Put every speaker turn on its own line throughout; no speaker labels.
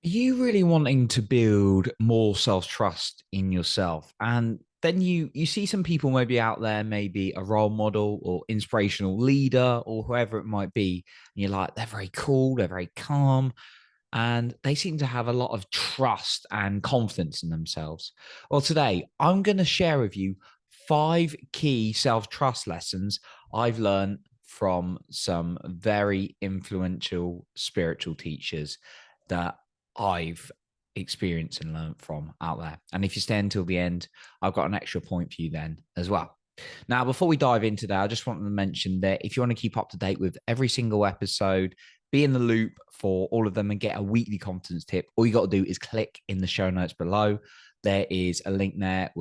you really wanting to build more self-trust in yourself, and then you see some people maybe out there, maybe a role model or inspirational leader or whoever it might be, and you're like, they're very cool, they're very calm, and they seem to have a lot of trust and confidence in themselves. Well, today I'm going to share with you 5 key self-trust lessons I've learned from some very influential spiritual teachers that I've experienced and learned from out there. And if you stay until the end, I've got an extra point for you then as well. Now, before we dive into that, I just wanted to mention that if you want to keep up to date with every single episode, be in the loop for all of them and get a weekly confidence tip, all you got to do is click in the show notes below. There is a link there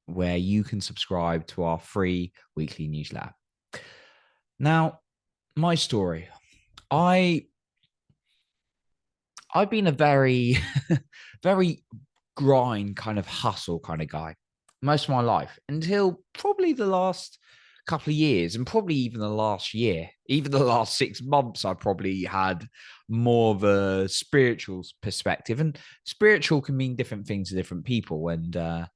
where you can subscribe to our free weekly newsletter. Now, my story. I I've been a very, very grind kind of hustle kind of guy most of my life until probably the last couple of years, and probably even the last year, even the last 6 months. I probably had more of a spiritual perspective, and spiritual can mean different things to different people. And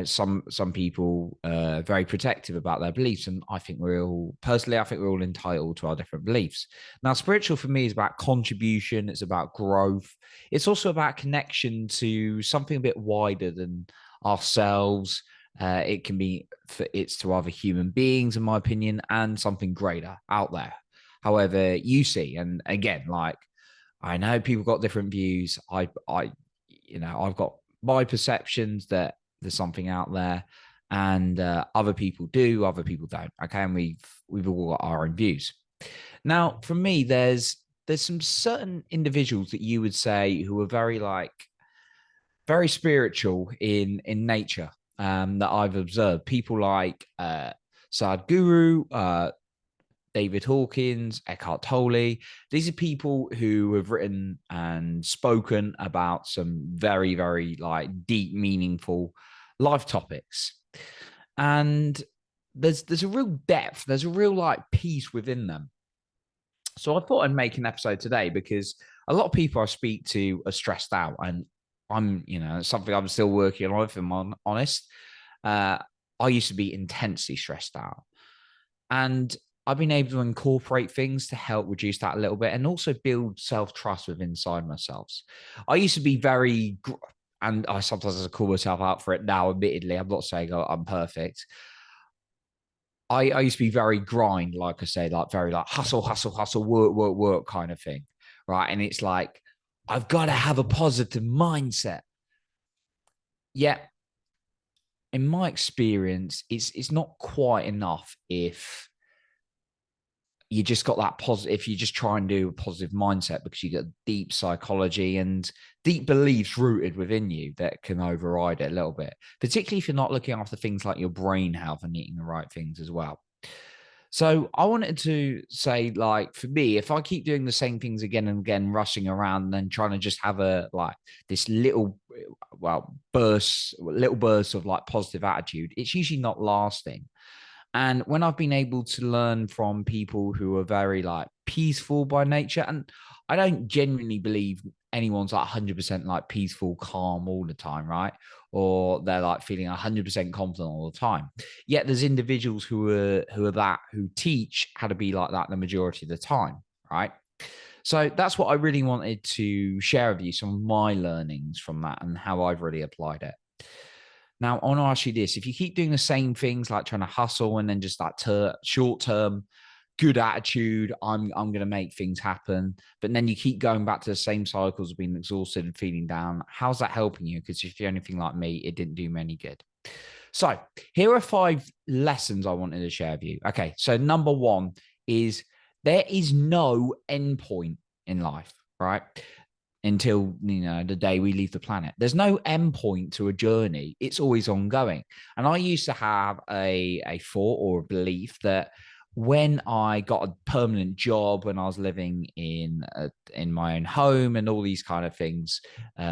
some people are very protective about their beliefs, and I think we're all entitled to our different beliefs. Now, spiritual for me is about contribution, it's about growth, it's also about connection to something a bit wider than ourselves. It can be it's to other human beings, in my opinion, and something greater out there, however you see. And again, like, I know people got different views. I've got my perceptions that there's something out there, and other people do, other people don't. Okay, and we've all got our own views. Now, for me, there's some certain individuals that you would say who are very spiritual in nature, that I've observed. People like Sadhguru, David Hawkins, Eckhart Tolle. These are people who have written and spoken about some very, very like deep, meaningful life topics. And there's a real depth, there's a real like peace within them. So I thought I'd make an episode today because a lot of people I speak to are stressed out, and it's something I'm still working on, if I'm honest. Uh, I used to be intensely stressed out, and I've been able to incorporate things to help reduce that a little bit and also build self-trust within inside myself. I used to be and I sometimes call myself out for it now, admittedly. I'm not saying I'm perfect. I used to be very grind, like I say, like very like hustle, hustle, hustle, work, work, work kind of thing. Right. And it's like, I've got to have a positive mindset. Yet, in my experience, it's not quite enough if you just got that positive, if you just try and do a positive mindset, because you get deep psychology and deep beliefs rooted within you that can override it a little bit, particularly if you're not looking after things like your brain health and eating the right things as well. So I wanted to say, like, for me, if I keep doing the same things again and again, rushing around and then trying to just have this little burst of like positive attitude, it's usually not lasting. And when I've been able to learn from people who are very like peaceful by nature, and I don't genuinely believe anyone's like 100% like peaceful, calm all the time, right? Or they're like feeling 100% confident all the time. Yet there's individuals who teach how to be like that the majority of the time, right? So that's what I really wanted to share with you, some of my learnings from that and how I've really applied it. Now, I want to ask you this. If you keep doing the same things, like trying to hustle and then just that short term, good attitude, I'm going to make things happen, but then you keep going back to the same cycles of being exhausted and feeling down, how's that helping you? Because if you're anything like me, it didn't do me any good. So here are 5 lessons I wanted to share with you. Okay, so number 1 is there is no end point in life, right? Until the day we leave the planet. There's no end point to a journey. It's always ongoing. And I used to have a thought or a belief that when I got a permanent job, when I was living in my own home and all these kind of things,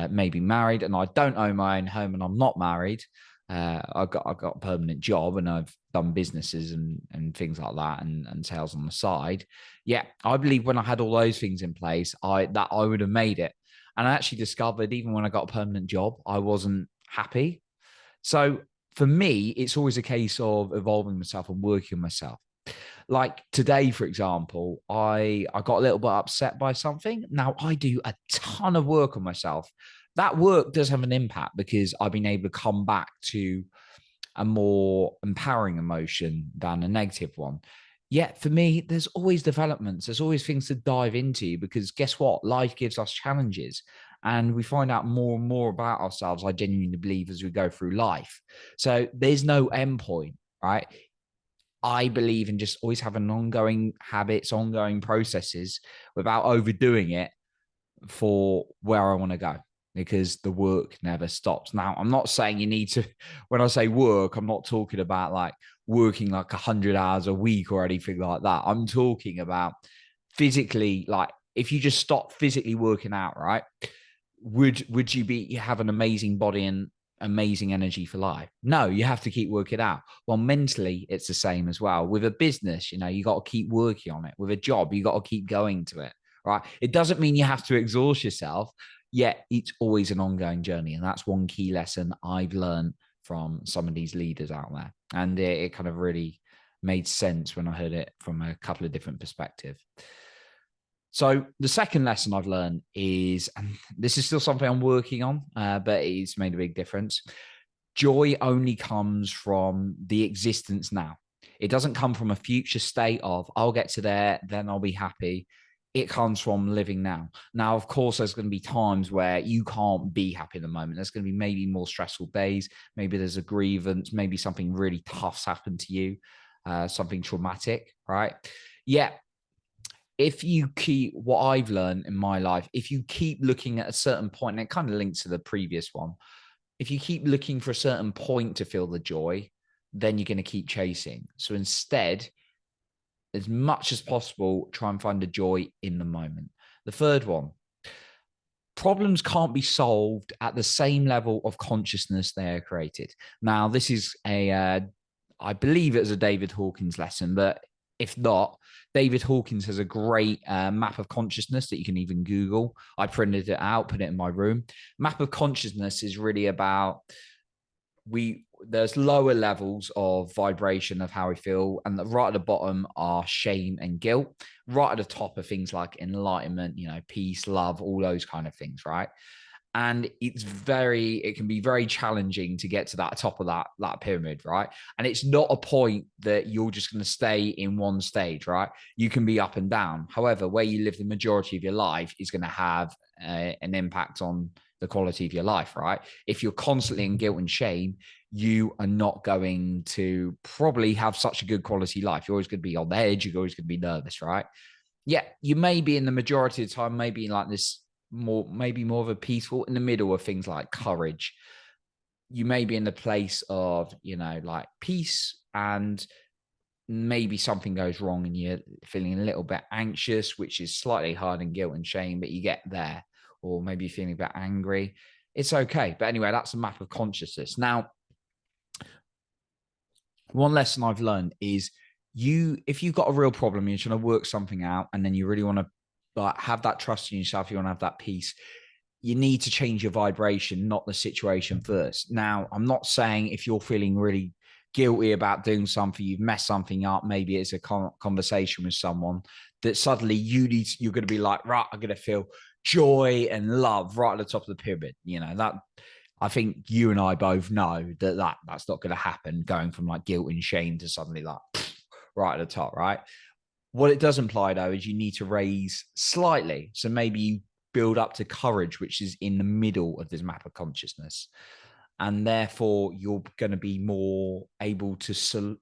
maybe married, and I don't own my own home and I'm not married. I've got a permanent job and I've done businesses and things like that, and sales on the side. Yeah, I believe when I had all those things in place, I would have made it. And I actually discovered even when I got a permanent job, I wasn't happy. So for me, it's always a case of evolving myself and working on myself. Like today, for example, I got a little bit upset by something. Now I do a ton of work on myself. That work does have an impact because I've been able to come back to a more empowering emotion than a negative one. Yet for me, there's always developments. There's always things to dive into because guess what? Life gives us challenges and we find out more and more about ourselves, I genuinely believe, as we go through life. So there's no end point, right? I believe in just always having ongoing habits, ongoing processes without overdoing it for where I want to go because the work never stops. Now, I'm not saying you need to, when I say work, I'm not talking about like working like 100 hours a week or anything like that. I'm talking about physically, like if you just stop physically working out, right? Would you have an amazing body and amazing energy for life? No, you have to keep working out. Well, mentally, it's the same as well. With a business, you got to keep working on it. With a job, you got to keep going to it, right? It doesn't mean you have to exhaust yourself, yet it's always an ongoing journey. And that's one key lesson I've learned from some of these leaders out there. And it kind of really made sense when I heard it from a couple of different perspectives. So the second lesson I've learned is, and this is still something I'm working on, but it's made a big difference. Joy only comes from the existence now. It doesn't come from a future state of, I'll get to there, then I'll be happy. It comes from living now. Now, of course, there's going to be times where you can't be happy in the moment. There's going to be maybe more stressful days. Maybe there's a grievance. Maybe something really tough's happened to you, something traumatic, right? Yeah, if you keep what I've learned in my life, if you keep looking at a certain point, and it kind of links to the previous one, if you keep looking for a certain point to feel the joy, then you're going to keep chasing. So instead, as much as possible, try and find the joy in the moment. The third one, problems can't be solved at the same level of consciousness they are created. Now, this is I believe it was a David Hawkins lesson, but if not, David Hawkins has a great map of consciousness that you can even Google. I printed it out, put it in my room. Map of consciousness is really about there's lower levels of vibration of how we feel, and right at the bottom are shame and guilt. Right at the top are things like enlightenment, peace, love, all those kind of things, right? And it can be very challenging to get to that top of that pyramid, right? And it's not a point that you're just going to stay in one stage, right? You can be up and down. However, where you live the majority of your life is going to have an impact on the quality of your life, right? If you're constantly in guilt and shame, you are not going to probably have such a good quality life. You're always going to be on the edge. You're always going to be nervous, right? Yeah, you may be in the majority of the time, maybe in like this maybe more of a peaceful in the middle of things like courage. You may be in the place of, like peace, and maybe something goes wrong and you're feeling a little bit anxious, which is slightly hard in guilt and shame, but you get there. Or maybe you're feeling a bit angry. It's okay. But anyway, that's a map of consciousness. Now, one lesson I've learned is if you've got a real problem, you're trying to work something out, and then you really want to have that trust in yourself, you want to have that peace, you need to change your vibration, not the situation first. Now, I'm not saying if you're feeling really guilty about doing something, you've messed something up, maybe it's a conversation with someone, that suddenly you're going to be like, right, I'm going to feel joy and love right at the top of the pyramid. That I think you and I both know that's not going to happen, going from like guilt and shame to suddenly like right at the top, right? What it does imply, though, is you need to raise slightly. So maybe you build up to courage, which is in the middle of this map of consciousness. And therefore, you're going to be more able to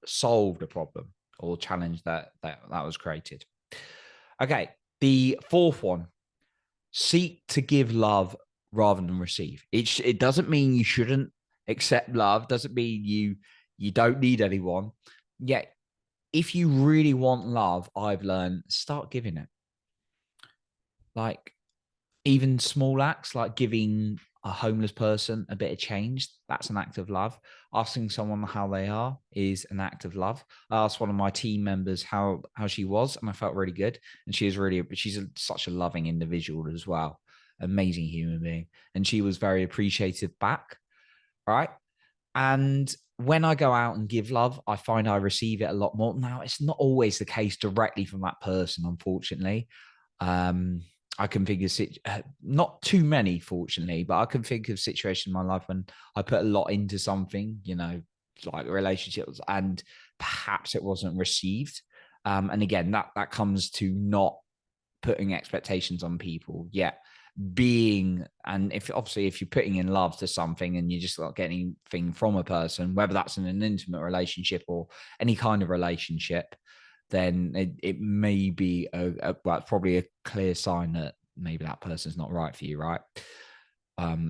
solve the problem or challenge that was created. Okay, the fourth one, seek to give love rather than receive. It doesn't mean you shouldn't accept love, doesn't mean you don't need anyone. Yet, if you really want love, I've learned, start giving it. Like even small acts, like giving a homeless person a bit of change, that's an act of love. Asking someone how they are is an act of love. I asked one of my team members how she was, and I felt really good. And she's such a loving individual as well. amazing human being. And she was very appreciative back. Right. And when I go out and give love, I find I receive it a lot more. Now, it's not always the case directly from that person, unfortunately. I can think of not too many, fortunately, but I can think of situations in my life when I put a lot into something, like relationships, and perhaps it wasn't received. And again, that comes to not putting expectations on people. Yeah, and if you're putting in love to something and you're just not getting anything from a person, whether that's in an intimate relationship or any kind of relationship, then it may be probably a clear sign that maybe that person's not right for you, right?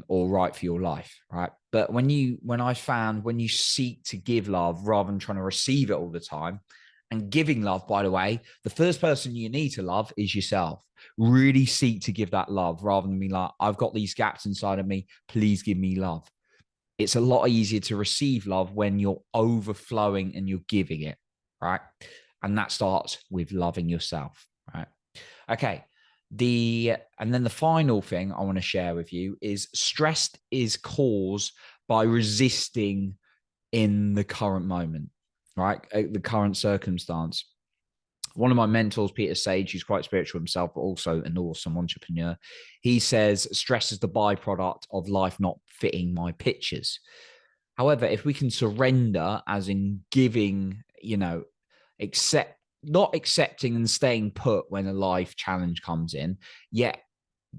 Or right for your life, right? But when you seek to give love rather than trying to receive it all the time, and giving love, by the way, the first person you need to love is yourself. Really seek to give that love rather than be like, I've got these gaps inside of me, please give me love. It's a lot easier to receive love when you're overflowing and you're giving it, right? And that starts with loving yourself, right? Okay. And then the final thing I want to share with you is stress is caused by resisting in the current moment, right? The current circumstance. One of my mentors, Peter Sage, who's quite spiritual himself, but also an awesome entrepreneur, he says stress is the byproduct of life not fitting my pictures. However, if we can surrender, as in giving, not accepting and staying put when a life challenge comes in, yet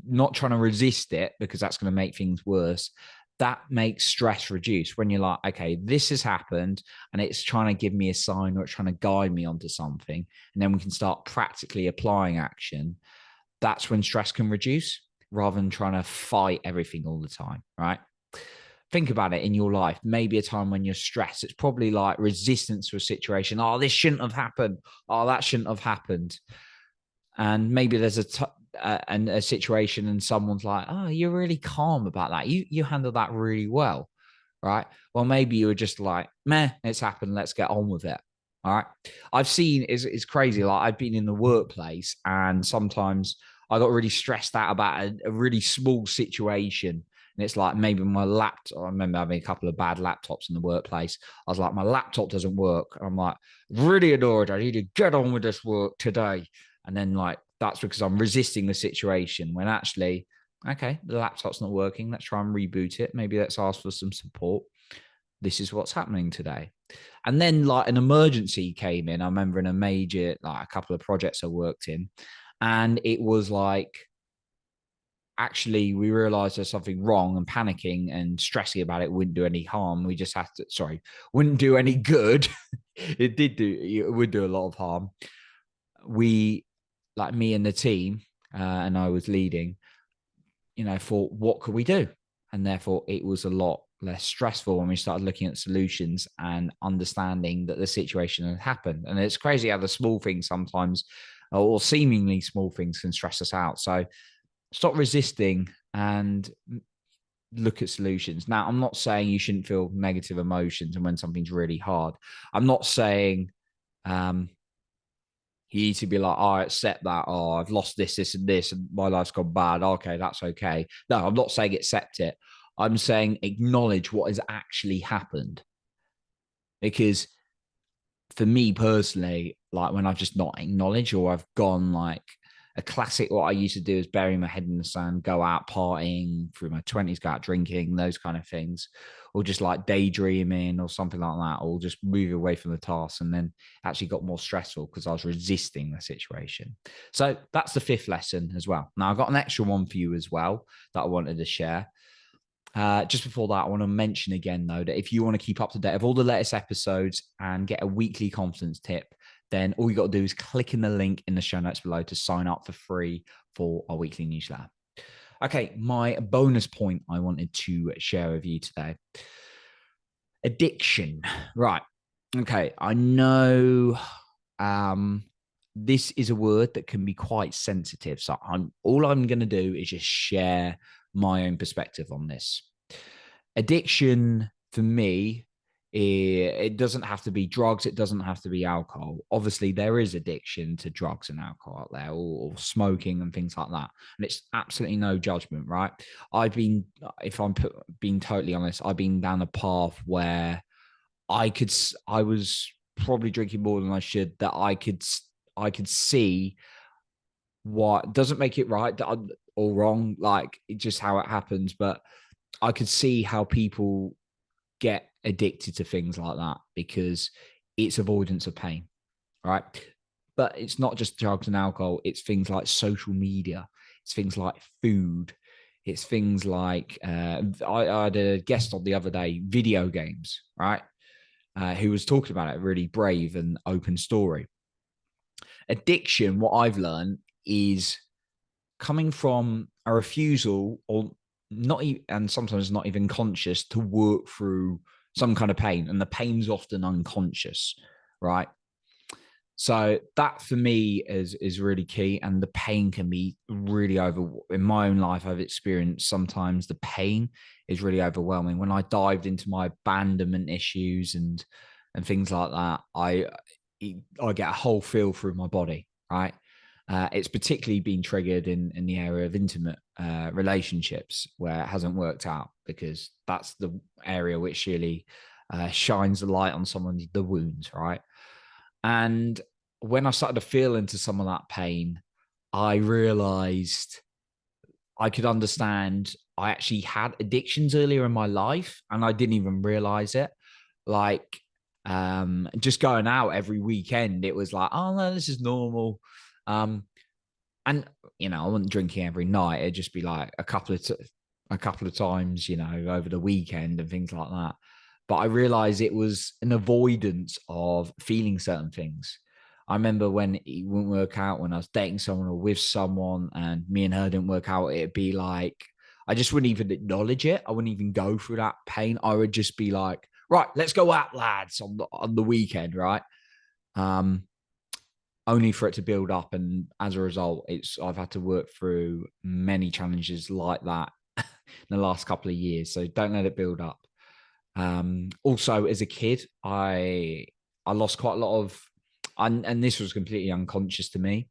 not trying to resist it because that's going to make things worse, that makes stress reduce. When you're like, okay, this has happened and it's trying to give me a sign or it's trying to guide me onto something, and then we can start practically applying action. That's when stress can reduce rather than trying to fight everything all the time, right? Think about it in your life. Maybe a time when you're stressed. It's probably like resistance to a situation. Oh, this shouldn't have happened. Oh, that shouldn't have happened. And maybe there's a situation and someone's like, oh, you're really calm about that. You handle that really well, right? Well, maybe you were just like, meh, it's happened. Let's get on with it. All right. I've seen it's crazy. Like I've been in the workplace and sometimes I got really stressed out about a really small situation. And it's like maybe my laptop. I remember having a couple of bad laptops in the workplace. I was like, my laptop doesn't work. I'm like, really annoyed. I need to get on with this work today. And then like, that's because I'm resisting the situation when actually, okay, the laptop's not working. Let's try and reboot it. Maybe let's ask for some support. This is what's happening today. And then like an emergency came in. I remember in a couple of projects I worked in, and it was like, actually, we realized there's something wrong, and panicking and stressing about it wouldn't do any harm. We just have to, wouldn't do any good. It would do a lot of harm. We, like me and the team, and I was leading, thought, what could we do? And therefore, it was a lot less stressful when we started looking at solutions and understanding that the situation had happened. And it's crazy how the small things sometimes, or seemingly small things, can stress us out. So stop resisting and look at solutions. Now, I'm not saying you shouldn't feel negative emotions and when something's really hard. I'm not saying you need to be like, oh, I accept that. Oh, I've lost this, this, and this, and my life's gone bad. Okay, that's okay. No, I'm not saying accept it. I'm saying acknowledge what has actually happened. Because for me personally, like when I've just not acknowledged or I've gone like a classic, what I used to do is bury my head in the sand, go out partying through my 20s, go out drinking, those kind of things, or just like daydreaming or something like that, or just move away from the task. And then actually got more stressful because I was resisting the situation. So that's the fifth lesson as well. Now I've got an extra one for you as well that I wanted to share. Just before that, I want to mention again, though, that if you want to keep up to date of all the latest episodes and get a weekly confidence tip, then all you got to do is click in the link in the show notes below to sign up for free for our weekly newsletter. Okay, my bonus point I wanted to share with you today. Addiction. Right. Okay, I know this is a word that can be quite sensitive. So all I'm going to do is just share my own perspective on this. Addiction for me It doesn't have to be drugs. It doesn't have to be alcohol. Obviously, there is addiction to drugs and alcohol out there, or smoking and things like that. And it's absolutely no judgment, right? I've been, if I'm being totally honest, I've been down a path where I was probably drinking more than I should. That I could see what doesn't make it right or wrong, like it's just how it happens. But I could see how people get addicted to things like that because it's avoidance of pain, right? But it's not just drugs and alcohol, it's things like social media, it's things like food, it's things like I had a guest on the other day, video games, right? Who was talking about it, really brave and open story. Addiction, what I've learned is coming from a refusal or not, and sometimes not even conscious, to work through some kind of pain, and the pain's often unconscious, right? So that for me is really key, and the pain can be really in my own life. I've experienced sometimes the pain is really overwhelming. When I dived into my abandonment issues and things like that, I get a whole feel through my body, right? It's particularly been triggered in the area of intimate relationships where it hasn't worked out, because that's the area which really shines the light on the wounds, right? And when I started to feel into some of that pain, I realized I could understand I actually had addictions earlier in my life and I didn't even realize it. Like just going out every weekend, it was like, oh no, this is normal. And I wasn't drinking every night. It'd just be like a couple of times, over the weekend and things like that. But I realized it was an avoidance of feeling certain things. I remember when it wouldn't work out, when I was dating someone or with someone and me and her didn't work out, it'd be like, I just wouldn't even acknowledge it. I wouldn't even go through that pain. I would just be like, right, let's go out, lads, on the weekend, right? Only for it to build up. And as a result, I've had to work through many challenges like that in the last couple of years. So don't let it build up. Also, as a kid, I lost quite a lot of, and this was completely unconscious to me.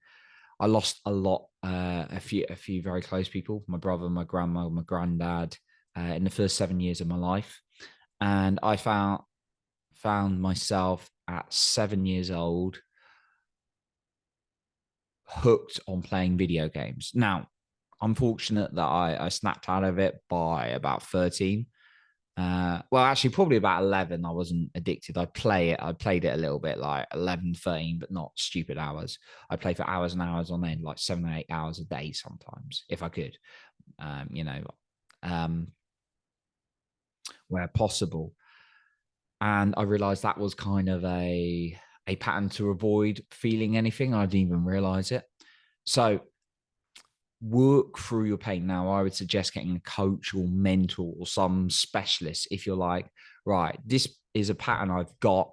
I lost a lot, a few very close people, my brother, my grandma, my granddad, in the first 7 years of my life. And I found myself at 7 years old hooked on playing video games. Now, I'm fortunate that I snapped out of it by about 13. Well, actually, probably about 11. I wasn't addicted. I played it a little bit, like 11, 13, but not stupid hours. I play for hours and hours on end, like 7 or 8 hours a day sometimes, if I could, um, where possible. And I realized that was kind of a pattern to avoid feeling anything. I didn't even realize it. So work through your pain. Now, I would suggest getting a coach or mentor or some specialist if you're like, right, this is a pattern I've got.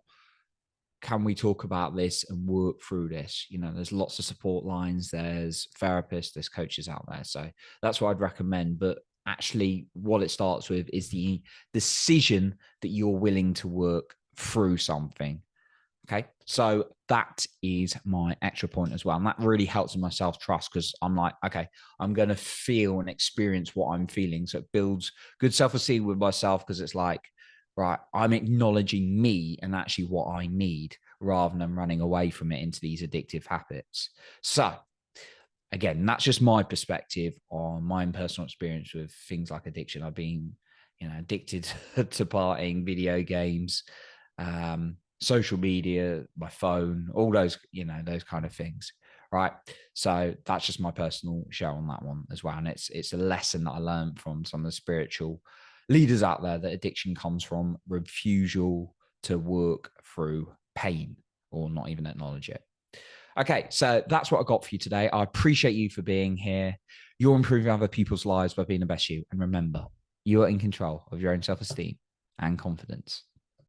Can we talk about this and work through this? There's lots of support lines, there's therapists, there's coaches out there. So that's what I'd recommend. But actually, what it starts with is the decision that you're willing to work through something. Okay. So that is my extra point as well. And that really helps in my self-trust, because I'm like, okay, I'm going to feel and experience what I'm feeling. So it builds good self-esteem with myself, because it's like, right, I'm acknowledging me and actually what I need, rather than running away from it into these addictive habits. So again, that's just my perspective on my own personal experience with things like addiction. I've been, addicted to partying, video games, social media, my phone, all those, those kind of things. Right. So that's just my personal share on that one as well. And it's a lesson that I learned from some of the spiritual leaders out there, that addiction comes from refusal to work through pain or not even acknowledge it. Okay, so that's what I got for you today. I appreciate you for being here. You're improving other people's lives by being the best you. And remember, you are in control of your own self-esteem and confidence.